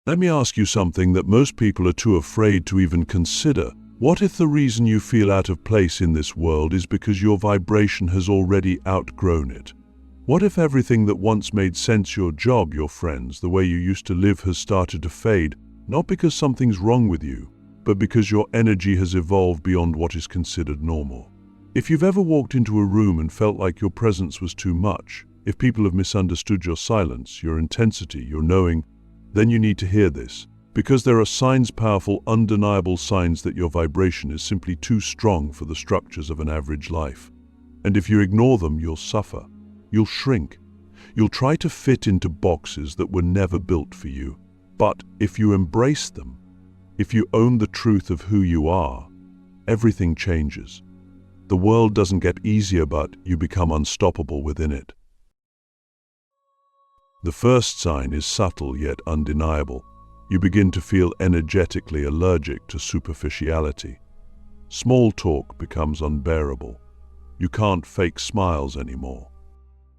Let me ask you something that most people are too afraid to even consider. What if the reason you feel out of place in this world is because your vibration has already outgrown it? What if everything that once made sense, your job, your friends, the way you used to live, has started to fade, not because something's wrong with you, but because your energy has evolved beyond what is considered normal? If you've ever walked into a room and felt like your presence was too much, if people have misunderstood your silence, your intensity, your knowing, then you need to hear this. Because there are signs, powerful, undeniable signs that your vibration is simply too strong for the structures of an average life. And if you ignore them, you'll suffer. You'll shrink. You'll try to fit into boxes that were never built for you. But if you embrace them, if you own the truth of who you are, everything changes. The world doesn't get easier, but you become unstoppable within it. The first sign is subtle yet undeniable. You begin to feel energetically allergic to superficiality. Small talk becomes unbearable. You can't fake smiles anymore.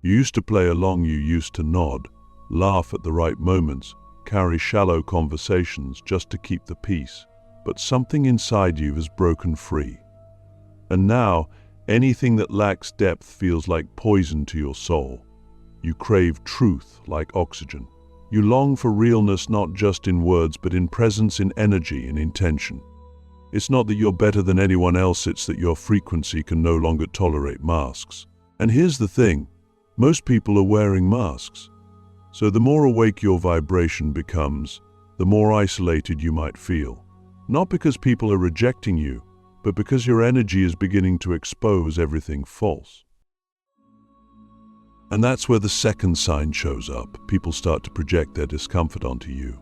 You used to play along, you used to nod, laugh at the right moments, carry shallow conversations just to keep the peace. But something inside you has broken free. And now, anything that lacks depth feels like poison to your soul. You crave truth like oxygen. You long for realness, not just in words, but in presence, in energy, in intention. It's not that you're better than anyone else, it's that your frequency can no longer tolerate masks. And here's the thing, most people are wearing masks. So the more awake your vibration becomes, the more isolated you might feel. Not because people are rejecting you, but because your energy is beginning to expose everything false. And that's where the second sign shows up. People start to project their discomfort onto you.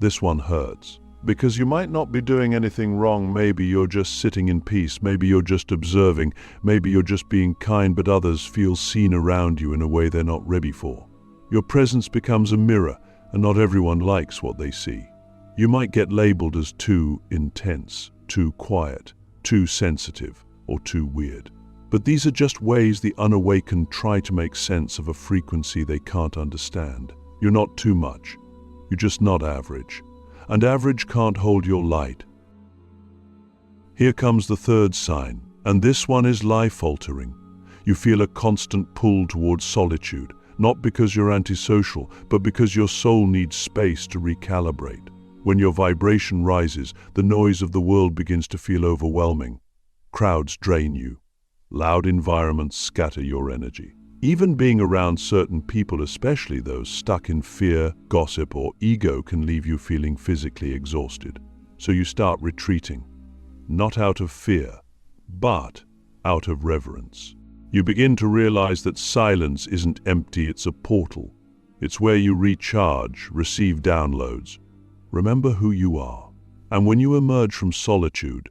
This one hurts. Because you might not be doing anything wrong, maybe you're just sitting in peace, maybe you're just observing, maybe you're just being kind, but others feel seen around you in a way they're not ready for. Your presence becomes a mirror, and not everyone likes what they see. You might get labeled as too intense, too quiet, too sensitive, or too weird. But these are just ways the unawakened try to make sense of a frequency they can't understand. You're not too much. You're just not average. And average can't hold your light. Here comes the third sign, and this one is life-altering. You feel a constant pull towards solitude, not because you're antisocial, but because your soul needs space to recalibrate. When your vibration rises, the noise of the world begins to feel overwhelming. Crowds drain you. Loud environments scatter your energy. Even being around certain people, especially those stuck in fear, gossip, or ego, can leave you feeling physically exhausted. So you start retreating, not out of fear, but out of reverence. You begin to realize that silence isn't empty, it's a portal. It's where you recharge, receive downloads. Remember who you are. And when you emerge from solitude,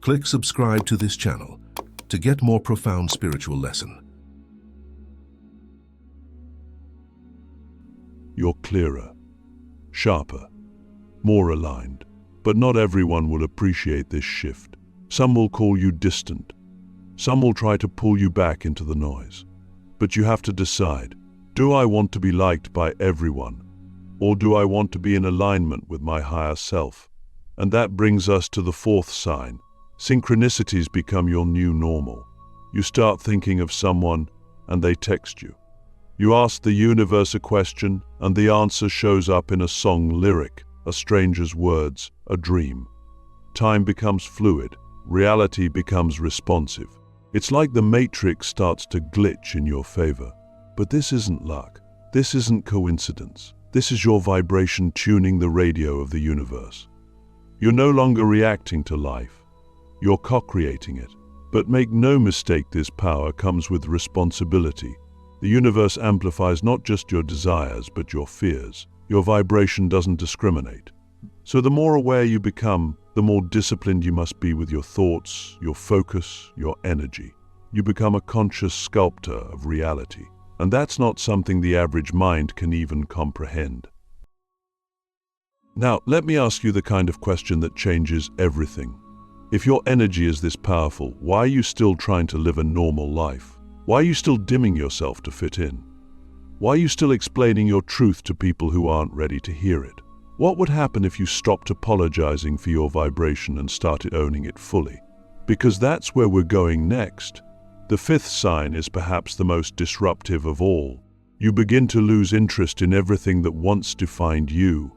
click subscribe to this channel to get more profound spiritual lesson. you're clearer, sharper, more aligned. But not everyone will appreciate this shift. Some will call you distant. Some will try to pull you back into the noise. But you have to decide, do I want to be liked by everyone? Or do I want to be in alignment with my higher self? And that brings us to the fourth sign. Synchronicities become your new normal. You start thinking of someone and they text you. You ask the universe a question and the answer shows up in a song lyric, a stranger's words, a dream. Time becomes fluid. Reality becomes responsive. It's like the matrix starts to glitch in your favor. But this isn't luck. This isn't coincidence. This is your vibration tuning the radio of the universe. You're no longer reacting to life. You're co-creating it. But make no mistake, this power comes with responsibility. The universe amplifies not just your desires, but your fears. Your vibration doesn't discriminate. So the more aware you become, the more disciplined you must be with your thoughts, your focus, your energy. You become a conscious sculptor of reality. And that's not something the average mind can even comprehend. Now, let me ask you the kind of question that changes everything. If your energy is this powerful, why are you still trying to live a normal life? Why are you still dimming yourself to fit in? Why are you still explaining your truth to people who aren't ready to hear it? What would happen if you stopped apologizing for your vibration and started owning it fully? Because that's where we're going next. The fifth sign is perhaps the most disruptive of all. You begin to lose interest in everything that once defined you.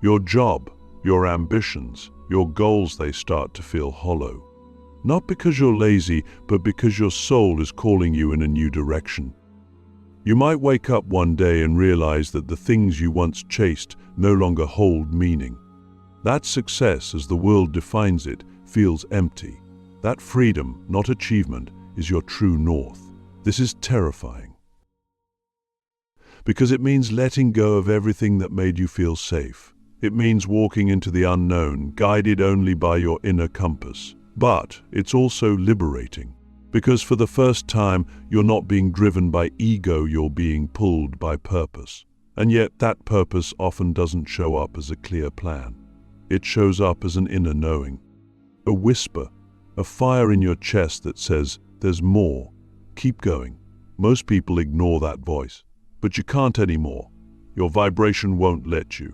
Your job, your ambitions, your goals, they start to feel hollow. Not because you're lazy, but because your soul is calling you in a new direction. You might wake up one day and realize that the things you once chased no longer hold meaning. That success, as the world defines it, feels empty. That freedom, not achievement, is your true north. This is terrifying. Because it means letting go of everything that made you feel safe. It means walking into the unknown, guided only by your inner compass. But it's also liberating. Because for the first time, you're not being driven by ego, you're being pulled by purpose. And yet that purpose often doesn't show up as a clear plan. It shows up as an inner knowing. A whisper, a fire in your chest that says, there's more. Keep going. Most people ignore that voice. But you can't anymore. Your vibration won't let you.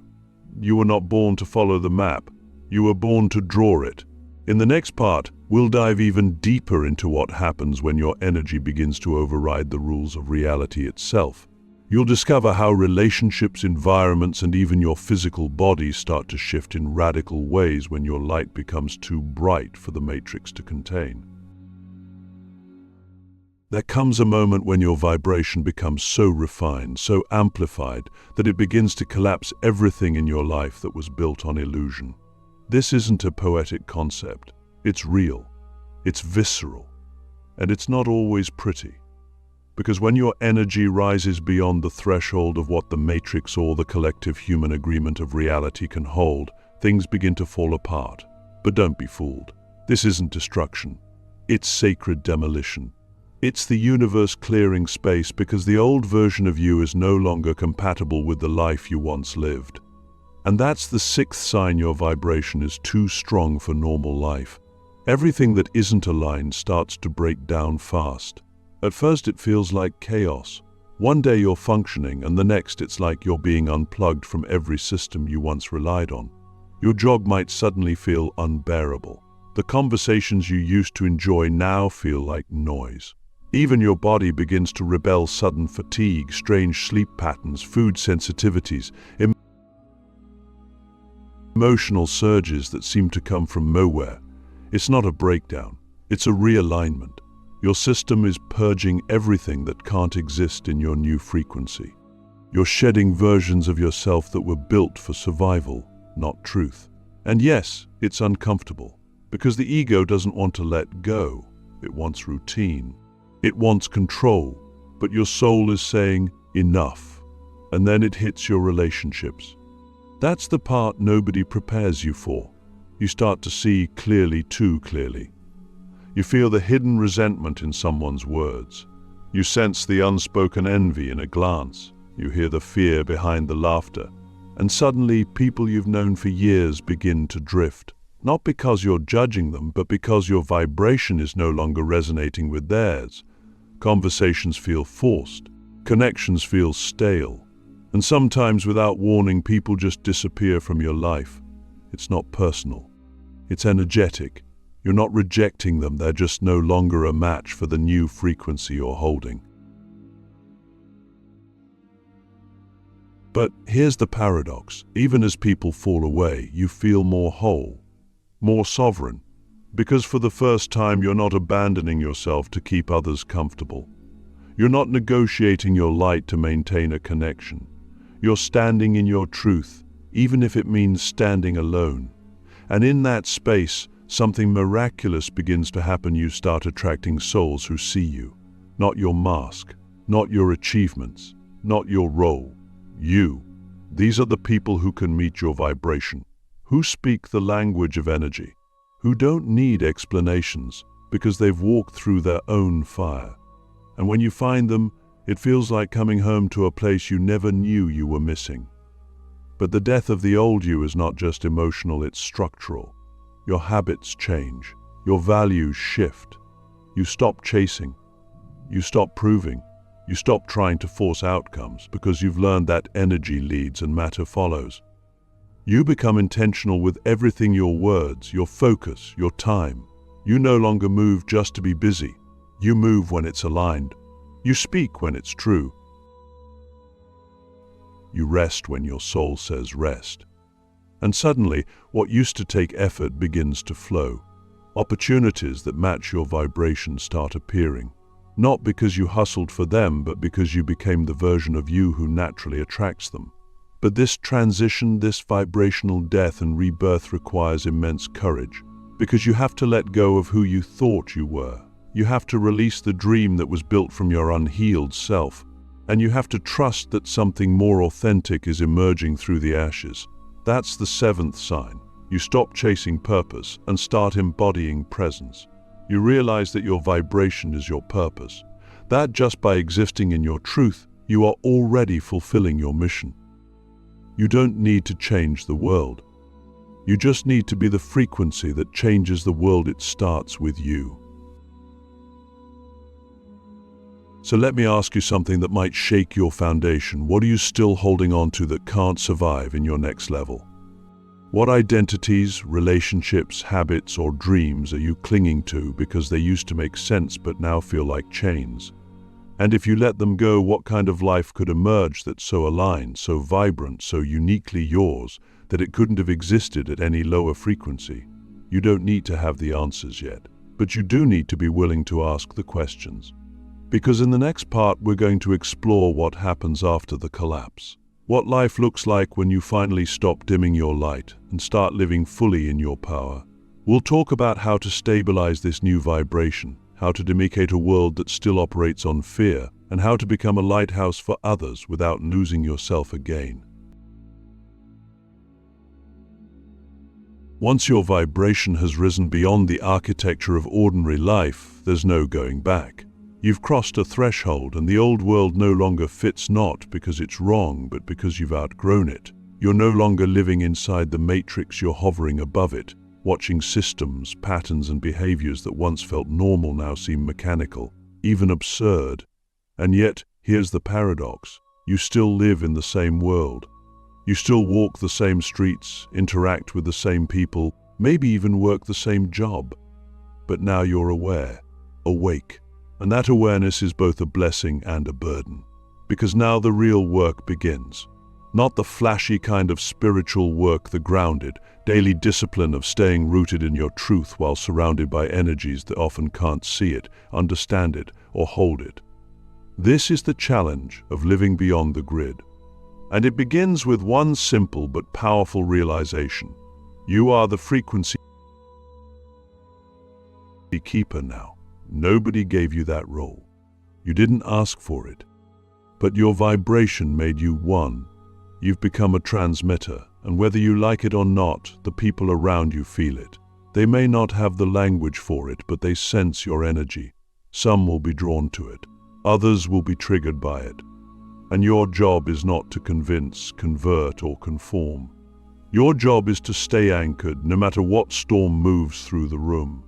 You were not born to follow the map. You were born to draw it. In the next part, we'll dive even deeper into what happens when your energy begins to override the rules of reality itself. You'll discover how relationships, environments, and even your physical body start to shift in radical ways when your light becomes too bright for the matrix to contain. There comes a moment when your vibration becomes so refined, so amplified, that it begins to collapse everything in your life that was built on illusion. This isn't a poetic concept. It's real. It's visceral. And it's not always pretty. Because when your energy rises beyond the threshold of what the matrix or the collective human agreement of reality can hold, things begin to fall apart. But don't be fooled. This isn't destruction. It's sacred demolition. It's the universe clearing space because the old version of you is no longer compatible with the life you once lived. And that's the sixth sign your vibration is too strong for normal life. Everything that isn't aligned starts to break down fast. At first it feels like chaos. One day you're functioning and the next it's like you're being unplugged from every system you once relied on. Your job might suddenly feel unbearable. The conversations you used to enjoy now feel like noise. Even your body begins to rebel. Sudden fatigue, strange sleep patterns, food sensitivities, emotional surges that seem to come from nowhere. It's not a breakdown, it's a realignment. Your system is purging everything that can't exist in your new frequency. You're shedding versions of yourself that were built for survival, not truth. And yes, it's uncomfortable, because the ego doesn't want to let go. It wants routine. It wants control. But your soul is saying, enough. And then it hits your relationships. That's the part nobody prepares you for. You start to see clearly, too clearly. You feel the hidden resentment in someone's words. You sense the unspoken envy in a glance. You hear the fear behind the laughter. And suddenly, people you've known for years begin to drift. Not because you're judging them, but because your vibration is no longer resonating with theirs. Conversations feel forced. Connections feel stale. And sometimes, without warning, people just disappear from your life. It's not personal. It's energetic. You're not rejecting them, they're just no longer a match for the new frequency you're holding. But here's the paradox. Even as people fall away, you feel more whole, more sovereign. Because for the first time, you're not abandoning yourself to keep others comfortable. You're not negotiating your light to maintain a connection. You're standing in your truth, even if it means standing alone. And in that space, something miraculous begins to happen. You start attracting souls who see you. Not your mask, not your achievements, not your role. You. These are the people who can meet your vibration, who speak the language of energy, who don't need explanations because they've walked through their own fire. And when you find them, it feels like coming home to a place you never knew you were missing. But the death of the old you is not just emotional, it's structural. Your habits change. Your values shift. You stop chasing. You stop proving. You stop trying to force outcomes because you've learned that energy leads and matter follows. You become intentional with everything: your words, your focus, your time. You no longer move just to be busy. You move when it's aligned. You speak when it's true. You rest when your soul says rest. And suddenly, what used to take effort begins to flow. Opportunities that match your vibration start appearing. Not because you hustled for them, but because you became the version of you who naturally attracts them. But this transition, this vibrational death and rebirth requires immense courage, because you have to let go of who you thought you were. You have to release the dream that was built from your unhealed self, and you have to trust that something more authentic is emerging through the ashes. That's the seventh sign. You stop chasing purpose and start embodying presence. You realize that your vibration is your purpose, that just by existing in your truth, you are already fulfilling your mission. You don't need to change the world. You just need to be the frequency that changes the world. It starts with you. So let me ask you something that might shake your foundation. What are you still holding on to that can't survive in your next level? What identities, relationships, habits, or dreams are you clinging to because they used to make sense but now feel like chains? And if you let them go, what kind of life could emerge that's so aligned, so vibrant, so uniquely yours, that it couldn't have existed at any lower frequency? You don't need to have the answers yet, but you do need to be willing to ask the questions. Because in the next part, we're going to explore what happens after the collapse. What life looks like when you finally stop dimming your light and start living fully in your power. We'll talk about how to stabilize this new vibration, how to demarcate a world that still operates on fear, and how to become a lighthouse for others without losing yourself again. Once your vibration has risen beyond the architecture of ordinary life, there's no going back. You've crossed a threshold, and the old world no longer fits, not because it's wrong, but because you've outgrown it. You're no longer living inside the matrix, you're hovering above it, watching systems, patterns, and behaviors that once felt normal now seem mechanical, even absurd. And yet, here's the paradox. You still live in the same world. You still walk the same streets, interact with the same people, maybe even work the same job. But now you're aware, awake. And that awareness is both a blessing and a burden. Because now the real work begins. Not the flashy kind of spiritual work, the grounded, daily discipline of staying rooted in your truth while surrounded by energies that often can't see it, understand it, or hold it. This is the challenge of living beyond the grid. And it begins with one simple but powerful realization. You are the frequency keeper now. Nobody gave you that role. You didn't ask for it. But your vibration made you one. You've become a transmitter, and whether you like it or not, the people around you feel it. They may not have the language for it, but they sense your energy. Some will be drawn to it. Others will be triggered by it. And your job is not to convince, convert, or conform. Your job is to stay anchored, no matter what storm moves through the room.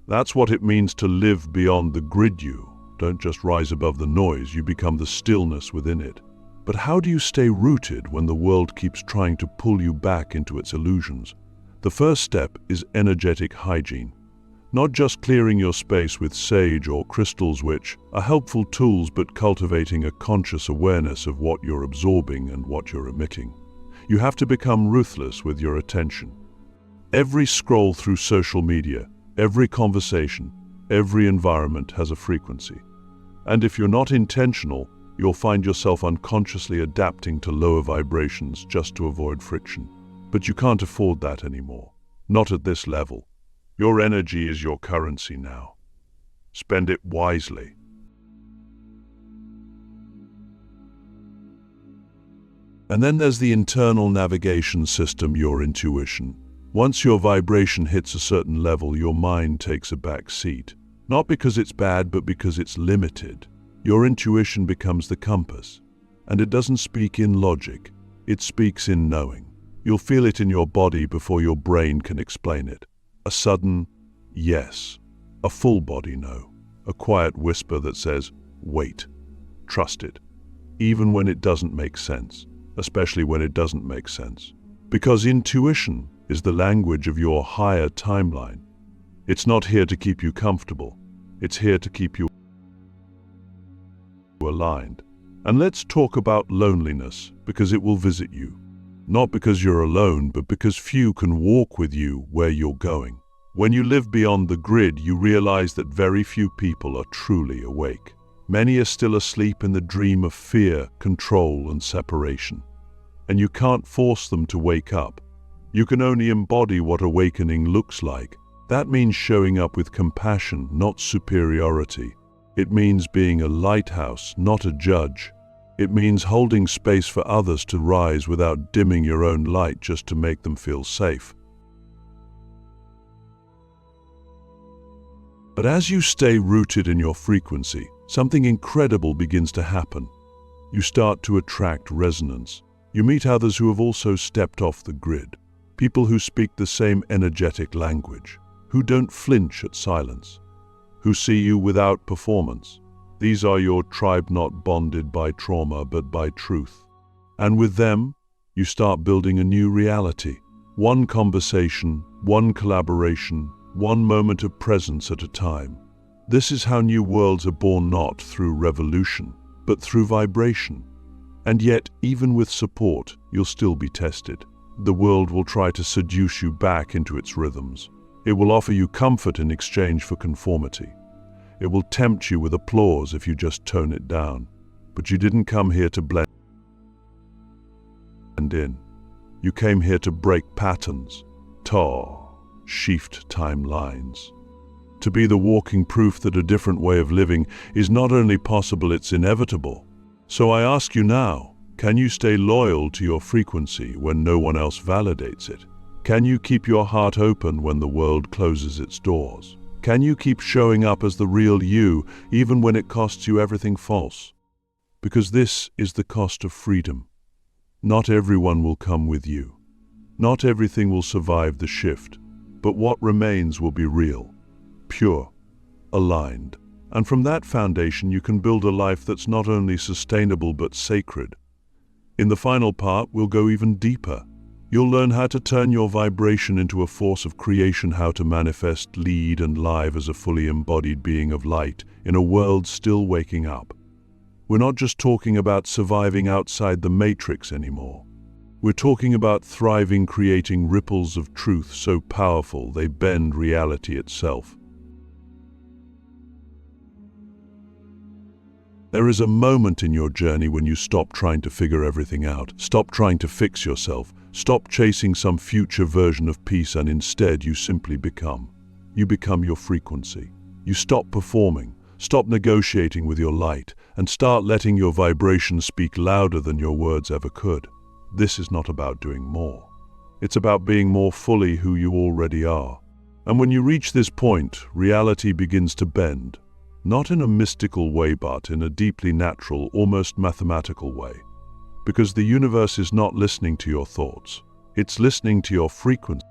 That's what it means to live beyond the grid. You don't just rise above the noise, you become the stillness within it. But how do you stay rooted when the world keeps trying to pull you back into its illusions? The first step is energetic hygiene. Not just clearing your space with sage or crystals, which are helpful tools, but cultivating a conscious awareness of what you're absorbing and what you're emitting. You have to become ruthless with your attention. Every scroll through social media, every conversation, every environment has a frequency. And if you're not intentional, you'll find yourself unconsciously adapting to lower vibrations just to avoid friction. But you can't afford that anymore. Not at this level. Your energy is your currency now. Spend it wisely. And then there's the internal navigation system, your intuition. Once your vibration hits a certain level, your mind takes a back seat. Not because it's bad, but because it's limited. Your intuition becomes the compass. And it doesn't speak in logic. It speaks in knowing. You'll feel it in your body before your brain can explain it. A sudden yes. A full body no. A quiet whisper that says, wait. Trust it, even when it doesn't make sense, especially when it doesn't make sense. Because intuition is the language of your higher timeline. It's not here to keep you comfortable. It's here to keep you aligned. And let's talk about loneliness, because it will visit you. Not because you're alone, but because few can walk with you where you're going. When you live beyond the grid, you realize that very few people are truly awake. Many are still asleep in the dream of fear, control, and separation. And you can't force them to wake up. You can only embody what awakening looks like. That means showing up with compassion, not superiority. It means being a lighthouse, not a judge. It means holding space for others to rise without dimming your own light just to make them feel safe. But as you stay rooted in your frequency, something incredible begins to happen. You start to attract resonance. You meet others who have also stepped off the grid. People who speak the same energetic language, who don't flinch at silence, who see you without performance. These are your tribe, not bonded by trauma but by truth. And with them, you start building a new reality. One conversation, one collaboration, one moment of presence at a time. This is how new worlds are born, not through revolution, but through vibration. And yet, even with support, you'll still be tested. The world will try to seduce you back into its rhythms. It will offer you comfort in exchange for conformity. It will tempt you with applause if you just tone it down. But you didn't come here to blend in. You came here to break patterns, sheafed timelines. To be the walking proof that a different way of living is not only possible, it's inevitable. So I ask you now, can you stay loyal to your frequency when no one else validates it? Can you keep your heart open when the world closes its doors? Can you keep showing up as the real you, even when it costs you everything false? Because this is the cost of freedom. Not everyone will come with you. Not everything will survive the shift. But what remains will be real, pure, aligned. And from that foundation, you can build a life that's not only sustainable but sacred. In the final part, we'll go even deeper. You'll learn how to turn your vibration into a force of creation, how to manifest, lead, and live as a fully embodied being of light in a world still waking up. We're not just talking about surviving outside the matrix anymore. We're talking about thriving, creating ripples of truth so powerful they bend reality itself. There is a moment in your journey when you stop trying to figure everything out, stop trying to fix yourself, stop chasing some future version of peace, and instead you simply become. You become your frequency. You stop performing, stop negotiating with your light, and start letting your vibration speak louder than your words ever could. This is not about doing more. It's about being more fully who you already are. And when you reach this point, reality begins to bend. Not in a mystical way, but in a deeply natural, almost mathematical way. Because the universe is not listening to your thoughts. It's listening to your frequency.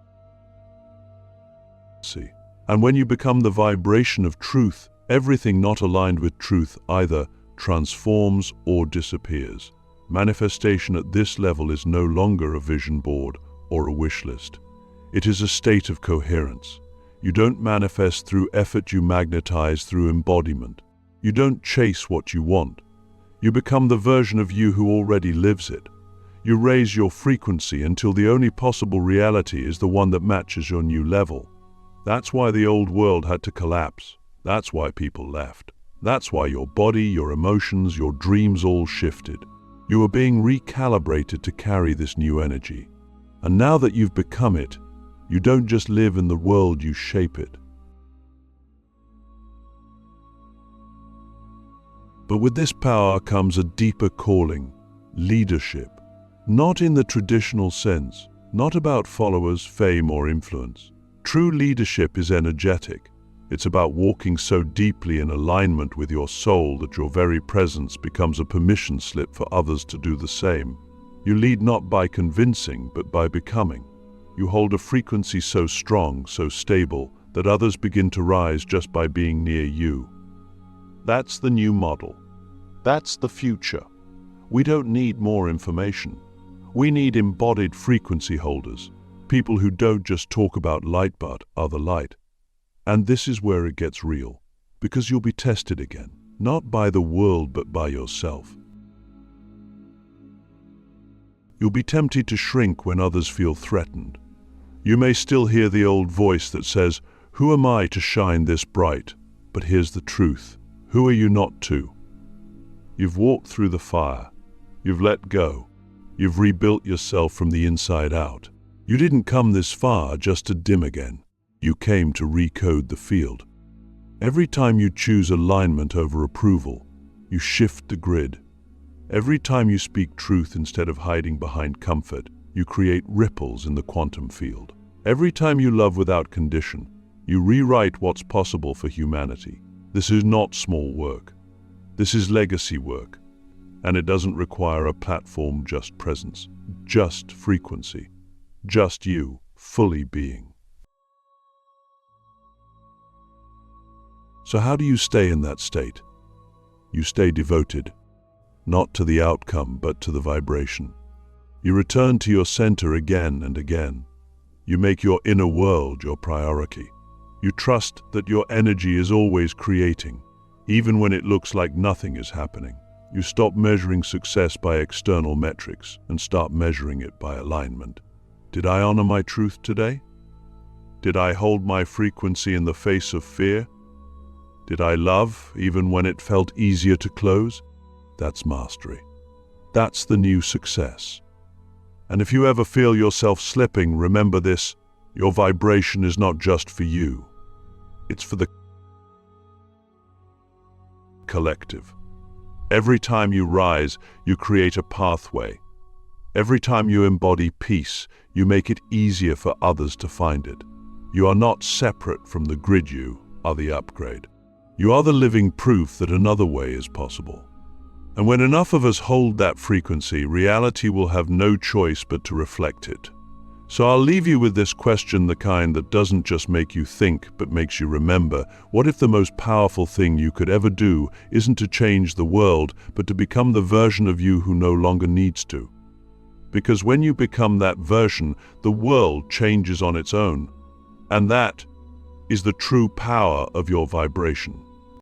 And when you become the vibration of truth, everything not aligned with truth either transforms or disappears. Manifestation at this level is no longer a vision board or a wish list. It is a state of coherence. You don't manifest through effort, you magnetize through embodiment. You don't chase what you want. You become the version of you who already lives it. You raise your frequency until the only possible reality is the one that matches your new level. That's why the old world had to collapse. That's why people left. That's why your body, your emotions, your dreams all shifted. You are being recalibrated to carry this new energy. And now that you've become it, you don't just live in the world, you shape it. But with this power comes a deeper calling, leadership. Not in the traditional sense, not about followers, fame, or influence. True leadership is energetic. It's about walking so deeply in alignment with your soul that your very presence becomes a permission slip for others to do the same. You lead not by convincing, but by becoming. You hold a frequency so strong, so stable, that others begin to rise just by being near you. That's the new model. That's the future. We don't need more information. We need embodied frequency holders, people who don't just talk about light but are the light. And this is where it gets real, because you'll be tested again, not by the world but by yourself. You'll be tempted to shrink when others feel threatened. You may still hear the old voice that says, "Who am I to shine this bright?" But here's the truth. Who are you not to? You've walked through the fire. You've let go. You've rebuilt yourself from the inside out. You didn't come this far just to dim again. You came to recode the field. Every time you choose alignment over approval, you shift the grid. Every time you speak truth instead of hiding behind comfort, you create ripples in the quantum field. Every time you love without condition, you rewrite what's possible for humanity. This is not small work. This is legacy work. And it doesn't require a platform, just presence, just frequency, just you, fully being. So how do you stay in that state? You stay devoted, not to the outcome, but to the vibration. You return to your center again and again. You make your inner world your priority. You trust that your energy is always creating, even when it looks like nothing is happening. You stop measuring success by external metrics and start measuring it by alignment. Did I honor my truth today? Did I hold my frequency in the face of fear? Did I love even when it felt easier to close? That's mastery. That's the new success. And if you ever feel yourself slipping, remember this: your vibration is not just for you. It's for the collective. Every time you rise, you create a pathway. Every time you embody peace, you make it easier for others to find it. You are not separate from the grid, you are the upgrade. You are the living proof that another way is possible. And when enough of us hold that frequency, reality will have no choice but to reflect it. So I'll leave you with this question, the kind that doesn't just make you think, but makes you remember. What if the most powerful thing you could ever do isn't to change the world, but to become the version of you who no longer needs to? Because when you become that version, the world changes on its own. And that is the true power of your vibration.